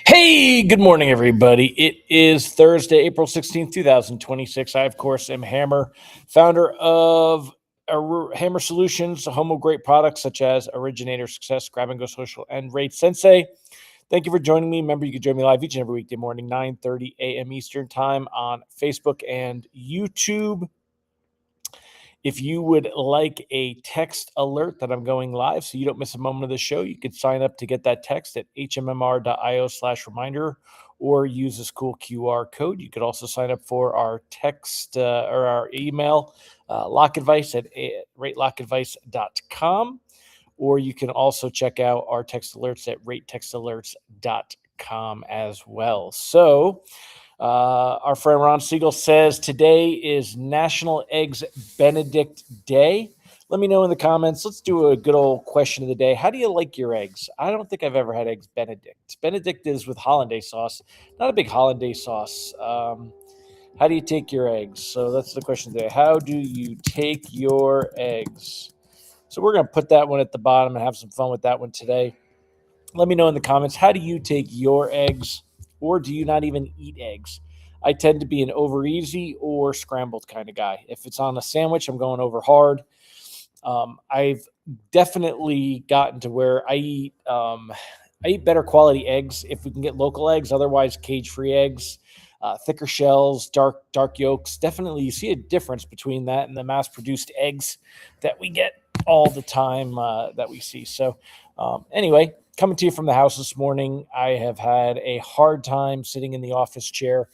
Hey, good morning, everybody. It is Thursday, April 16th, 2026. I, of course, am Hammer, founder of Hammer Solutions, home of great products such as Originator Success, Grab and Go Social, and Rate Sensei. Thank you for joining me. Remember, you can join me live each and every weekday morning, 9:30 a.m. Eastern Time on Facebook and YouTube. If you would like a text alert that I'm going live so you don't miss a moment of the show, you could sign up to get that text at hmmr.io/reminder or use this cool QR code. You could also sign up for our text or our email, lock advice at ratelockadvice.com, or you can also check out our text alerts at ratetextalerts.com as well. So, our friend Ron Siegel says today is National Eggs Benedict Day. Let me know in the comments. Let's do a good old question of the day. How do you like your eggs? I don't think I've ever had eggs Benedict. Benedict is with hollandaise sauce. Not a big hollandaise sauce. How do you take your eggs? So that's the question today. How do you take your eggs? So we're going to put that one at the bottom and have some fun with that one today. Let me know in the comments, how do you take your eggs, or do you not even eat eggs? I tend to be an over easy or scrambled kind of guy. If it's on a sandwich, I'm going over hard. I've definitely gotten to where I eat better quality eggs if we can get local eggs. Otherwise, cage free eggs, thicker shells, dark yolks. Definitely, you see a difference between that and the mass produced eggs that we get all the time that we see. So, anyway, coming to you from the house this morning, I have had a hard time sitting in the office chair.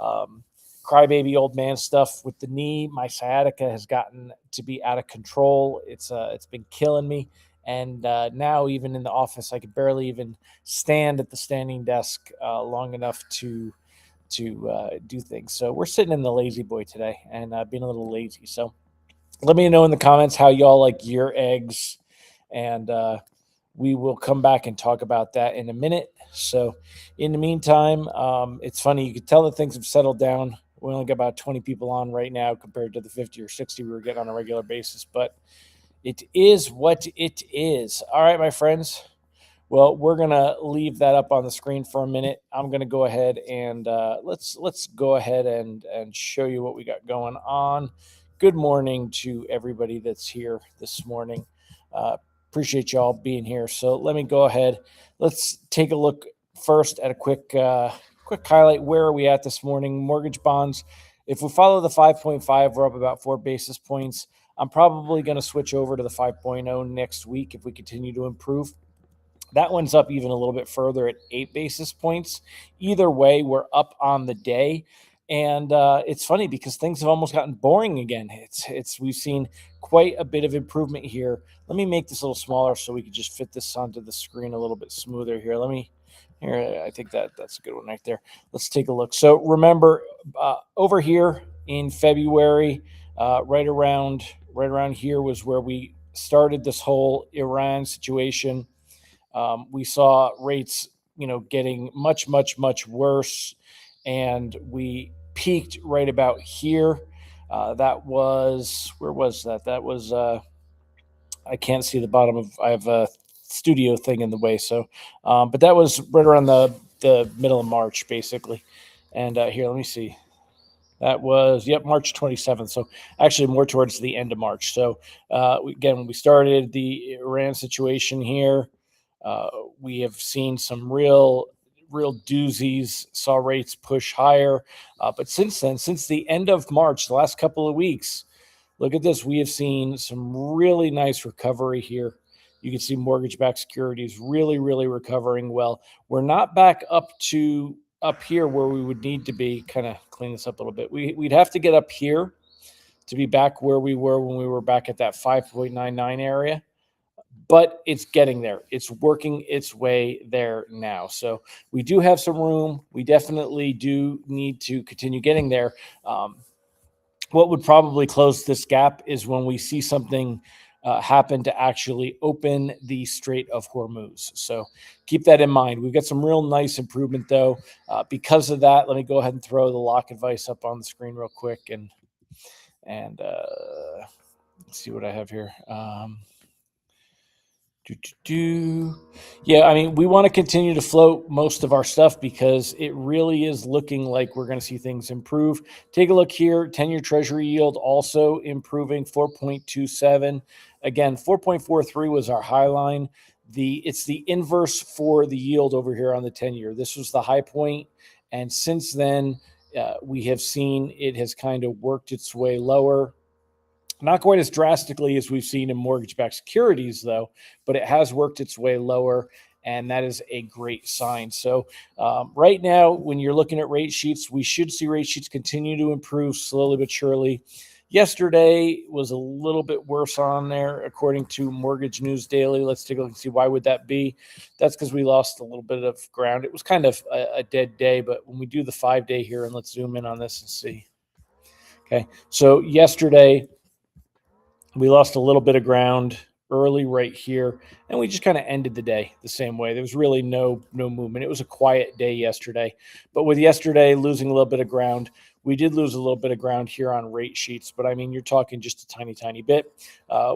Um, Crybaby old man stuff with the knee. My sciatica has gotten to be out of control. It's been killing me, and now even in the office, I could barely even stand at the standing desk long enough to do things. So we're sitting in the lazy boy today and being a little lazy. So let me know in the comments how y'all like your eggs, and we will come back and talk about that in a minute. So, in the meantime, it's funny. You can tell that things have settled down. We only got about 20 people on right now compared to the 50 or 60 we were getting on a regular basis, but it is what it is. All right, my friends. Well, we're gonna leave that up on the screen for a minute. I'm gonna go ahead and let's go ahead and show you what we got going on. Good morning to everybody that's here this morning. Appreciate y'all being here. So let me go ahead. Let's take a look first at a quick highlight. Where are we at this morning? Mortgage bonds. If we follow the 5.5, we're up about 4 basis points. I'm probably going to switch over to the 5.0 next week if we continue to improve. That one's up even a little bit further at 8 basis points. Either way, we're up on the day. And it's funny because things have almost gotten boring again. It's we've seen quite a bit of improvement here. Let me make this a little smaller so we can just fit this onto the screen a little bit smoother here. Here, I think that's a good one right there. Let's take a look. So remember, over here in February, right around here was where we started this whole Iran situation. We saw rates, getting much, much, much worse, and we peaked right about here. That was where was that? That was I can't see the bottom of. I have a studio thing in the way, so but that was right around the middle of March, basically. And here, let me see. That was March 27th. So actually more towards the end of March. So again, when we started the Iran situation here, we have seen some real doozies. Saw rates push higher, but since then, since the end of March, the last couple of weeks, look at this. We have seen some really nice recovery here. You can see mortgage-backed securities really recovering well. We're not back up here where we would need to be. Kind of clean this up a little bit. We'd have to get up here to be back where we were when we were back at that 5.99 area, but it's getting there. It's working its way there now. So we do have some room. We definitely do need to continue getting there. What would probably close this gap is when we see something happen to actually open the Strait of Hormuz. So keep that in mind. We've got some real nice improvement, though. Because of that, let me go ahead and throw the lock advice up on the screen real quick and let's see what I have here. Do, do, do. Yeah, I mean, we want to continue to float most of our stuff because it really is looking like we're going to see things improve. Take a look here. 10-year Treasury yield also improving 4.27. Again, 4.43 was our high line. It's the inverse for the yield over here on the 10-year. This was the high point, and since then, we have seen it has kind of worked its way lower. Not quite as drastically as we've seen in mortgage-backed securities, though, but it has worked its way lower, and that is a great sign. So right now, when you're looking at rate sheets, we should see rate sheets continue to improve slowly but surely. Yesterday was a little bit worse on there, according to Mortgage News Daily. Let's take a look and see why would that be. That's because we lost a little bit of ground. It was kind of a dead day, but when we do the 5-day here, and let's zoom in on this and see. Okay, so yesterday, we lost a little bit of ground early right here, and we just kind of ended the day the same way. There was really no movement. It was a quiet day yesterday, but with yesterday losing a little bit of ground, we did lose a little bit of ground here on rate sheets. But I mean, you're talking just a tiny bit.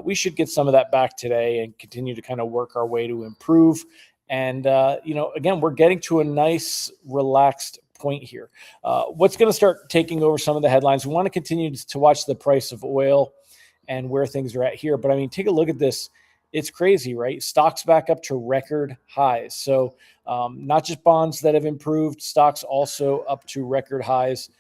We should get some of that back today and continue to kind of work our way to improve. And again, we're getting to a nice, relaxed point here. What's going to start taking over some of the headlines? We want to continue to watch the price of oil and where things are at here. But I mean, take a look at this. It's crazy, right? Stocks back up to record highs. So not just bonds that have improved, stocks also up to record highs.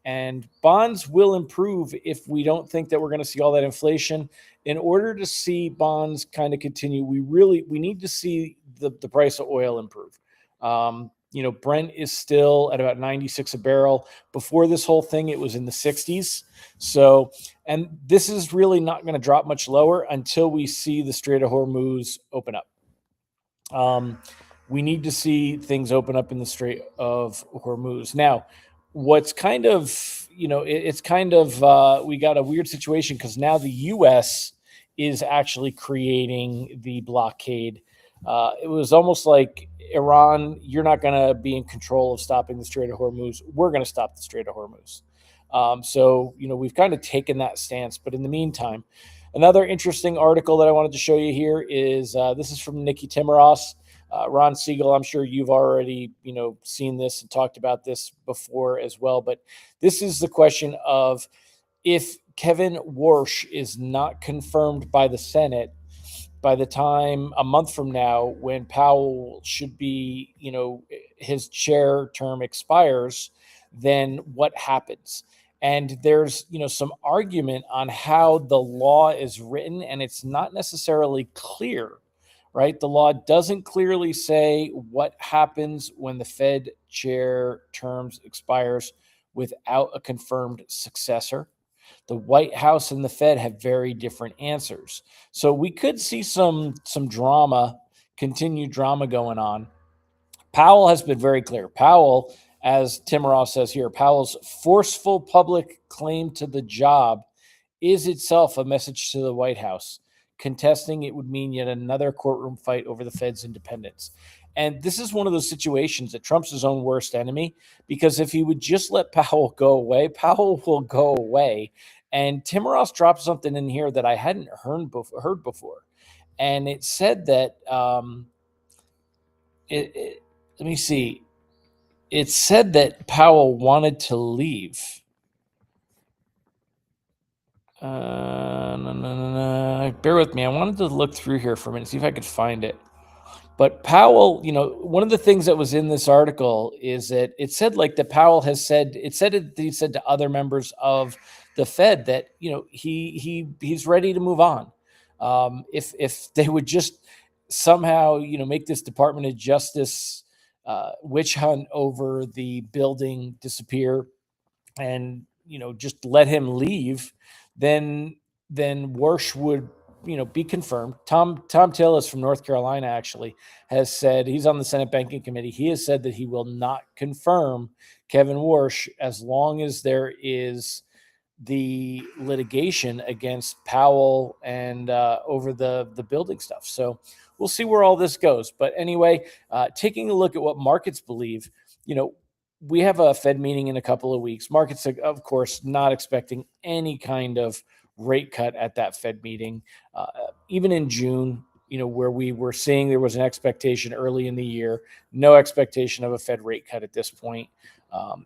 And bonds will improve if we don't think that we're going to see all that inflation. In order to see bonds kind of continue, we need to see the price of oil improve. Brent is still at about 96 a barrel. Before this whole thing, it was in the 60s. So, and this is really not going to drop much lower until we see the Strait of Hormuz open up. We need to see things open up in the Strait of Hormuz. Now, what's kind of, we got a weird situation because now the U.S. is actually creating the blockade. It was almost like Iran, you're not going to be in control of stopping the Strait of Hormuz. We're going to stop the Strait of Hormuz. So we've kind of taken that stance. But in the meantime, another interesting article that I wanted to show you here is this is from Nikki Timmeros. Ron Siegel, I'm sure you've already, seen this and talked about this before as well. But this is the question of if Kevin Warsh is not confirmed by the Senate by the time a month from now, when Powell should be, his chair term expires, then what happens? And there's, some argument on how the law is written, and it's not necessarily clear, right? The law doesn't clearly say what happens when the Fed chair terms expires without a confirmed successor. The White House and the Fed have very different answers. So we could see some drama, continued drama going on. Powell has been very clear. Powell, as Tim Ross says here, Powell's forceful public claim to the job is itself a message to the White House. Contesting it would mean yet another courtroom fight over the Fed's independence. And this is one of those situations that Trump's his own worst enemy, because if he would just let Powell go away, Powell will go away. And Tim Ross dropped something in here that I hadn't heard before. And it said that, let me see. It said that Powell wanted to leave. No. Bear with me. I wanted to look through here for a minute, see if I could find it. But Powell, one of the things that was in this article is that it said that Powell has said, he said to other members of the Fed that, he's ready to move on. If they would just somehow, make this Department of Justice witch hunt over the building disappear and, just let him leave, then Warsh would, be confirmed. Tom Tillis from North Carolina actually has said, he's on the Senate Banking Committee. He has said that he will not confirm Kevin Warsh as long as there is the litigation against Powell and over the building stuff. So we'll see where all this goes. But anyway, taking a look at what markets believe, we have a Fed meeting in a couple of weeks. Markets are, of course, not expecting any kind of rate cut at that Fed meeting. Even in June, where we were seeing there was an expectation early in the year, no expectation of a Fed rate cut at this point.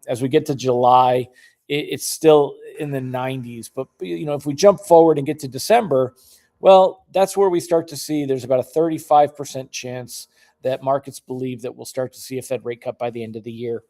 As we get to July, it's still in the 90s. But, if we jump forward and get to December, well, that's where we start to see there's about a 35% chance that markets believe that we'll start to see a Fed rate cut by the end of the year.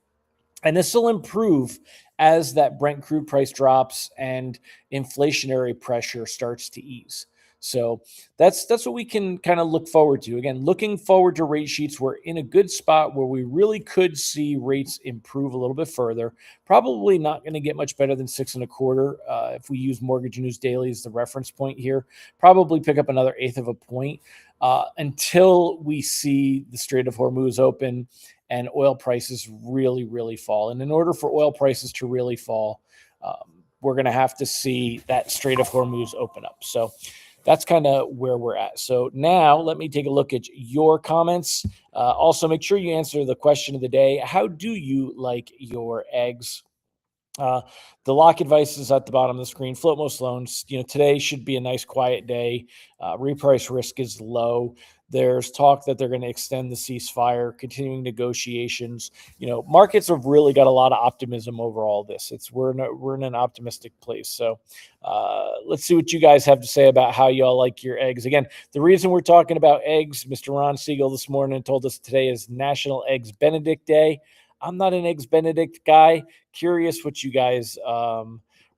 And this will improve as that Brent crude price drops and inflationary pressure starts to ease. So that's what we can kind of look forward to. Again, looking forward to rate sheets. We're in a good spot where we really could see rates improve a little bit further. Probably not going to get much better than 6.25. If we use Mortgage News Daily as the reference point here, probably pick up another eighth of a point until we see the Strait of Hormuz open and oil prices really, really fall. And in order for oil prices to really fall, we're going to have to see that Strait of Hormuz open up. So that's kind of where we're at. So now let me take a look at your comments. Also, make sure you answer the question of the day. How do you like your eggs? The lock advice is at the bottom of the screen. Float most loans. Today should be a nice quiet day. Reprice risk is low. There's talk that they're going to extend the ceasefire, continuing negotiations. Markets have really got a lot of optimism over all this. We're in an optimistic place. So let's see what you guys have to say about how y'all like your eggs. Again, the reason we're talking about eggs, Mr. Ron Siegel this morning told us today is National Eggs Benedict Day. I'm not an Eggs Benedict guy. Curious what you guys,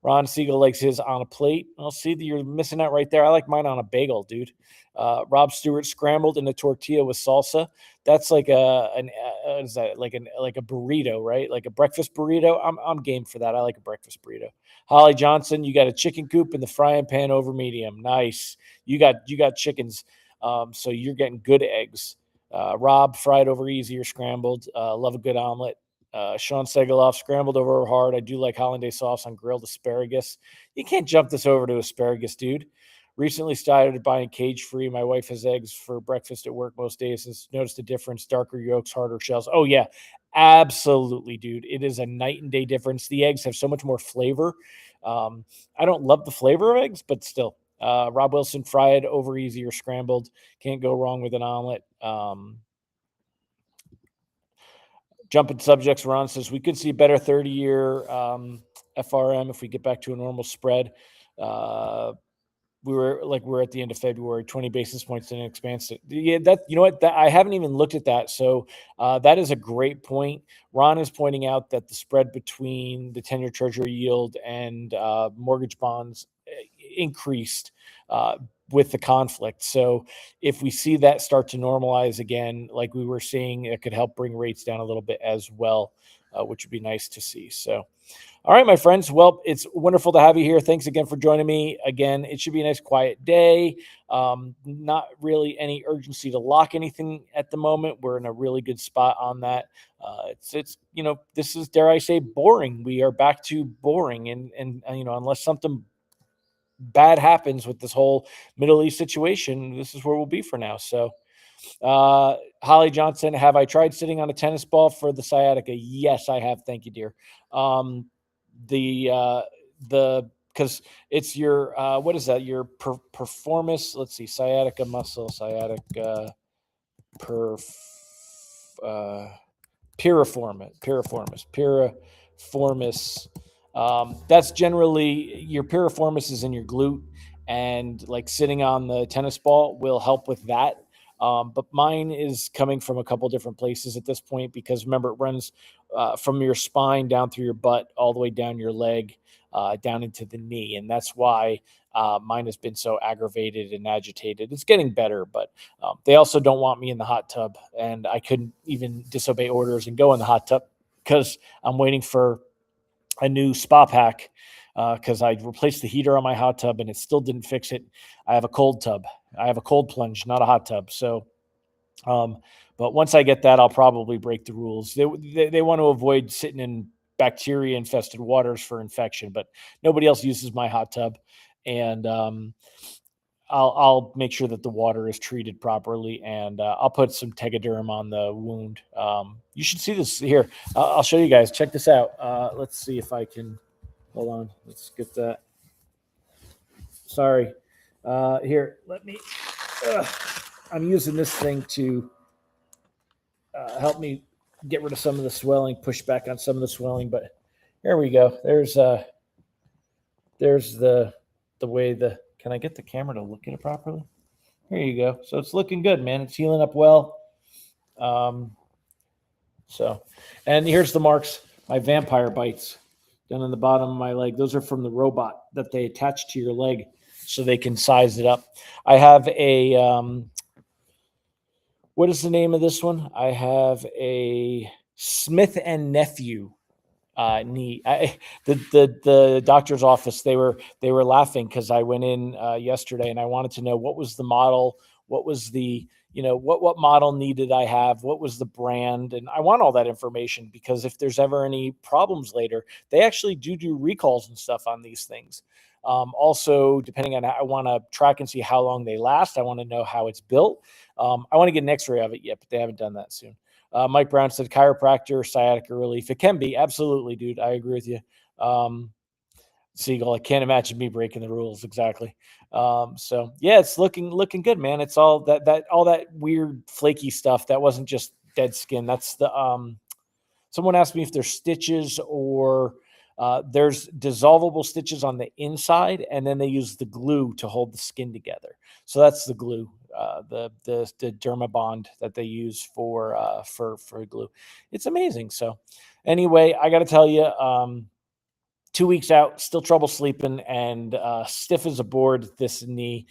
Ron Siegel likes his on a plate. I'll see that you're missing out right there. I like mine on a bagel, dude. Rob Stewart scrambled in a tortilla with salsa. That's like is that like a burrito, right? Like a breakfast burrito. I'm game for that. I like a breakfast burrito. Holly Johnson, you got a chicken coop in the frying pan over medium. Nice. You got chickens. So you're getting good eggs. Rob, fried over easy or scrambled. Love a good omelet. Sean Segaloff, scrambled over hard. I do like hollandaise sauce on grilled asparagus. You can't jump this over to asparagus, dude. Recently started buying cage-free. My wife has eggs for breakfast at work most days. Has noticed a difference. Darker yolks, harder shells. Oh, yeah. Absolutely, dude. It is a night and day difference. The eggs have so much more flavor. I don't love the flavor of eggs, but still. Rob Wilson, fried over easy or scrambled. Can't go wrong with an omelet. Jumping subjects, Ron says we could see better 30-year FRM if we get back to a normal spread. We're at the end of February, 20 basis points in an expansion. Yeah, I haven't even looked at that. So that is a great point. Ron is pointing out that the spread between the 10-year Treasury yield and mortgage bonds increased with the conflict. So if we see that start to normalize again, like we were seeing, it could help bring rates down a little bit as well, which would be nice to see. So, all right, my friends. Well, it's wonderful to have you here. Thanks again for joining me. Again, it should be a nice quiet day. Not really any urgency to lock anything at the moment. We're in a really good spot on that. It's this is, dare I say, boring. We are back to boring, and unless something bad happens with this whole Middle East situation, this is where we'll be for now. So, Holly Johnson, have I tried sitting on a tennis ball for the sciatica? Yes, I have. Thank you, dear. Because it's your what is that? Your performance. Let's see, sciatica muscle, sciatica piriformis. That's generally your piriformis is in your glute, and like sitting on the tennis ball will help with that. But mine is coming from a couple different places at this point, because remember, it runs from your spine down through your butt, all the way down your leg, down into the knee. And that's why mine has been so aggravated and agitated. It's getting better, but they also don't want me in the hot tub, and I couldn't even disobey orders and go in the hot tub because I'm waiting for a new spa pack, because I replaced the heater on my hot tub and it still didn't fix it. I have a cold tub. I have a cold plunge, not a hot tub. So, but once I get that, I'll probably break the rules. They want to avoid sitting in bacteria infested waters for infection, but nobody else uses my hot tub. And I'll make sure that the water is treated properly, and I'll put some Tegaderm on the wound. You should see this here. I'll show you guys. Check this out. Let's see if I can. Hold on. Let's get that. Sorry. Here, let me. I'm using this thing to help me get rid of some of the swelling, push back on some of the swelling. But here we go. There's the way the. Can I get the camera to look at it properly? Here you go. So it's looking good, man. It's healing up well. And here's the marks. My vampire bites down on the bottom of my leg. Those are from the robot that they attach to your leg so they can size it up. I have a what is the name of this one? I have a Smith and Nephew knee. The doctor's office, they were laughing because I went in yesterday and I wanted to know what was the model, what was the what model knee did I have, what was the brand, and I want all that information because if there's ever any problems later, they actually do recalls and stuff on these things. Also, depending on how I want to track and see how long they last, I want to know how it's built. I want to get an X-ray of it yet, but they haven't done that soon. Mike Brown said chiropractor, sciatica relief. It can be. Absolutely, dude. I agree with you. Siegel, I can't imagine me breaking the rules. Exactly. So yeah, it's looking good, man. It's all that weird flaky stuff. That wasn't just dead skin. That's the someone asked me if there's stitches or there's dissolvable stitches on the inside, and then they use the glue to hold the skin together. So that's the glue, the Dermabond that they use for glue. It's amazing. So anyway, I got to tell you, 2 weeks out, still trouble sleeping, and stiff as a board. This knee.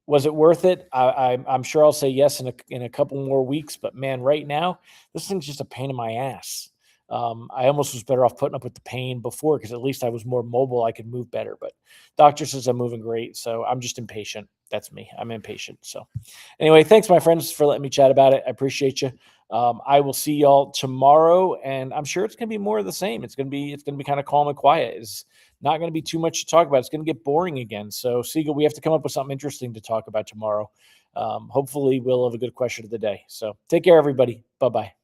Was it worth it? I'm sure I'll say yes in a couple more weeks. But man, right now, this thing's just a pain in my ass. I almost was better off putting up with the pain before because at least I was more mobile. I could move better. But doctor says I'm moving great, so I'm just impatient. That's me. I'm impatient. So anyway, thanks, my friends, for letting me chat about it. I appreciate you. I will see y'all tomorrow, and I'm sure it's going to be more of the same. It's going to be kind of calm and quiet. It's not going to be too much to talk about. It's going to get boring again. So, Siegel, we have to come up with something interesting to talk about tomorrow. Hopefully, we'll have a good question of the day. So, take care, everybody. Bye-bye.